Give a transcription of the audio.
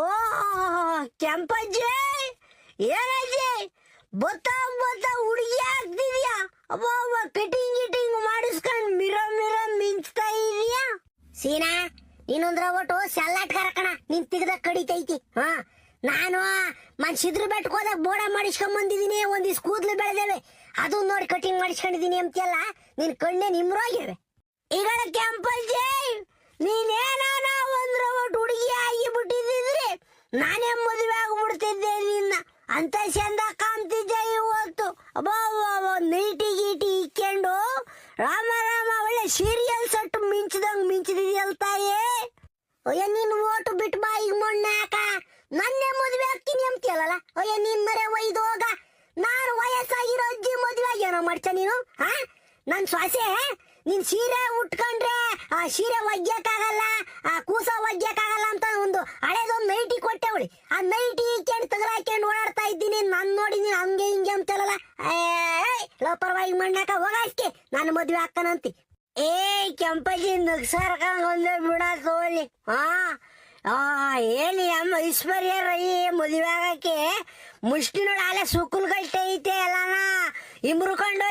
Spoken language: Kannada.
ಓ ಕೆಂಪಜ್ಜಿ, ಏನಜ್ಜಿ ಬತ್ತ ಹುಡುಗಿ ಆಗ್ತಿದ್ಯಾ? ಅಬ್ಬ ಕಟಿಂಗ್ ಗಿಟಿಂಗ್ ಮಾಡಿಸ್ಕೊಂಡ್ ಮಿರ ಮಿಂಚ್ತಾ ಇದೀಯಾ? ಸೀನಾ, ನೀನೊಂದ್ರ ಒಟ್ಟು ಸಲ್ಲಾಟ್ ಕರಕಣ, ನಿನ್ ತಿಗದ ಕಡಿತೈತಿ. ನಾನು ಮನ್ಸಿದ್ರ ಬೆಟ್ಟಕ್ಕೆ ಹೋದಾಗ ಬೋಡ ಮಾಡಿಸ್ಕೊಂಡ್ ಬಂದಿದೀನಿ, ಒಂದಿಸ್ ಕೂದ್ಲು ಬೆಳೆದೇವೆ, ಅದು ನೋಡಿ ಕಟಿಂಗ್ ಮಾಡಿಸ್ಕೊಂಡಿದೀನಿ ಅಂತೆಲ್ಲ ನಿನ್ ಕಣ್ಣೆ ನಿಮ್ರೋಗಿವೆ. ಈಗ ಕೆಂಪಜ್ಜಿ, ನೀನೇನಾನ ಒಂದ್ರ ಒಟ್ಟು ಹುಡುಗಿ ಆಗಿ ಬಿಟ್ಟಿದ್ರೆ ನಾನೇ ಮದುವೆ ಆಗ್ಬಿಡ್ತಿದ್ದೆ ನಿನ್ನ. ಅಂತ ಚಂದ ಕಾಣ್ತಿದ್ದೆ ಇವತ್ತು. ಅಬ್ಬಾ ನೈಟಿ ಗೀಟಿ ಇಕ್ಕೊಂಡು ರಾಮ ಒಳ್ಳೆ ಸೀರಿಯಲ್ ಸಟ್ಟು ಮಿಂಚಿದಿದೆಯಲ್ ತಾಯೇ. ಅಯ್ಯ, ನಿನ್ ಓಟು ಬಿಟ್ಟು ಬಾ ಈಗ ಮೊಣ್ಣಾಕ, ನನ್ನೇ ಮದುವೆ ಆಗ್ತೀನಿ ಅಂತೀಯಲ್ಲ. ಅಯ್ಯ, ನಿನ್ ಮರೆ ಒಯ್ದು ಹೋಗ. ನಾನು ವಯಸ್ಸಾಗಿರೋ ಅಜ್ಜಿ ಮದುವೆ ಆಗ್ಯಾನೋ ಮಾಡ್ತ ನೀನು? ನನ್ ಸ್ವಾಸೆ, ನೀನ್ ಸೀರೆ ಉಟ್ಕೊಂಡ್ರೆ ಆ ಸೀರೆ ಒಗ್ಯಕ್ಕಾಗಲ್ಲ, ಆ ಕೂಸ ಒಗ್ಯಕ್ಕಾಗಲ್ಲ ಅಂತ ಒಂದು ಹಳೇದೊಂದು ನೈಟಿ ಕೊಟ್ಟೆವಳಿ. ಆ ನೈಟಿ ಇಕ್ಕೊಂಡು ತಗಲಾಕೊಂಡು ಓಡಾಡ್ತಾ ಇದ್ದೀನಿ. ನನ್ ನೋಡಿ ನೀನ್ ಹಂಗೆ ಹಿಂಗೆ ಅಂತಲ್ಲ. ಲೋಪರವಾಗಿ ಮಣ್ಣಾಕ ಹೋಗಾಸ್ಕೆ, ನಾನು ಮದ್ವೆ ಹಾಕನಂತಿ. ಕೆಂಪಜ್ಜಿ ನಗ್ಸಾರ್ಕೊಂಡ್ ಬಿಡ ತೋಲಿ. ಏನಿ ಅಮ್ಮ ಐಶ್ವರ್ಯ ರೈ ಮದುವೆ ಆಗಕ್ಕೆ ಮುಷ್ಟಿ ನೋಡಿ ಅಲ್ಲೇ ಸುಕ್ಕುಲ್ ಗಟ್ಟೆ ಐತೆ ಎಲ್ಲಾನ ಇಮ್ರುಕೊಂಡು